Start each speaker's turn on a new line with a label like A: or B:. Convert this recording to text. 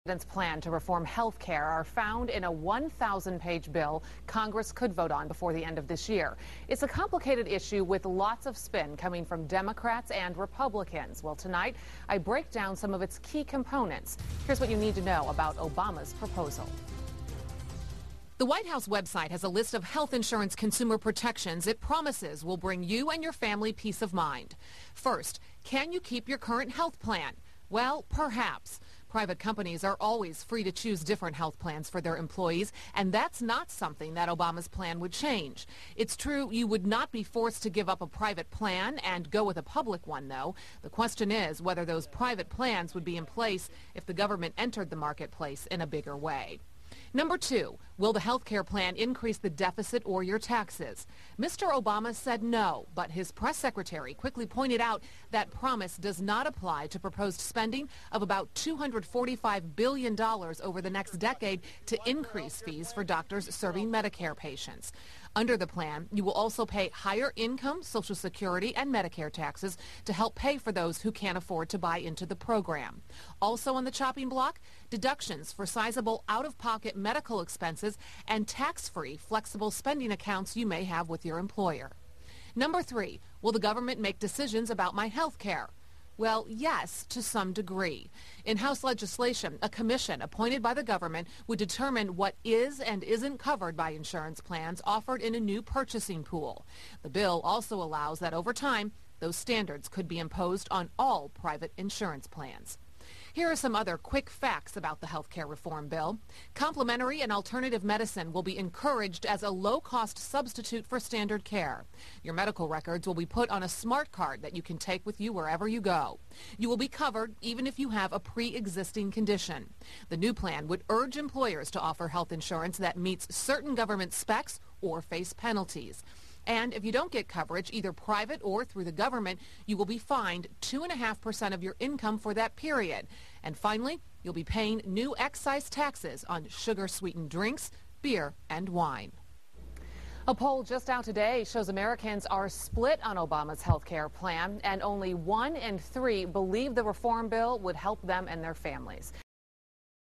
A: President's plan to reform health care are found in a 1,000-page bill Congress could vote on before the end of this year. It's a complicated issue with lots of spin coming from Democrats and Republicans. Well, tonight, I break down some of its key components. Here's what you need to know about Obama's proposal. The White House website has a list of health insurance consumer protections it promises will bring you and your family peace of mind. First, can you keep your current health plan? Well, perhaps. Private companies are always free to choose different health plans for their employees, and that's not something that Obama's plan would change. It's true you would not be forced to give up a private plan and go with a public one, though. The question is whether those private plans would be in place if the government entered the marketplace in a bigger way. Number two, will the health care plan increase the deficit or your taxes? Mr. Obama said no, but his press secretary quickly pointed out that promise does not apply to proposed spending of about $245 billion over the next decade to increase fees for doctors serving Medicare patients. Under the plan, you will also pay higher income, Social Security, and Medicare taxes to help pay for those who can't afford to buy into the program. Also on the chopping block, deductions for sizable out-of-pocket medical expenses and tax-free flexible spending accounts you may have with your employer. Number three, will the government make decisions about my health care? Well, yes, to some degree. In House legislation, a commission appointed by the government would determine what is and isn't covered by insurance plans offered in a new purchasing pool. The bill also allows that over time, those standards could be imposed on all private insurance plans. Here are some other quick facts about the health care reform bill. Complementary and alternative medicine will be encouraged as a low-cost substitute for standard care. Your medical records will be put on a smart card that you can take with you wherever you go. You will be covered even if you have a pre-existing condition. The new plan would urge employers to offer health insurance that meets certain government specs or face penalties. And if you don't get coverage, either private or through the government, you will be fined 2.5% of your income for that period. And finally, you'll be paying new excise taxes on sugar-sweetened drinks, beer, and wine. A poll just out today shows Americans are split on Obama's health care plan, and only 1 in 3 believe the reform bill would help them and their families.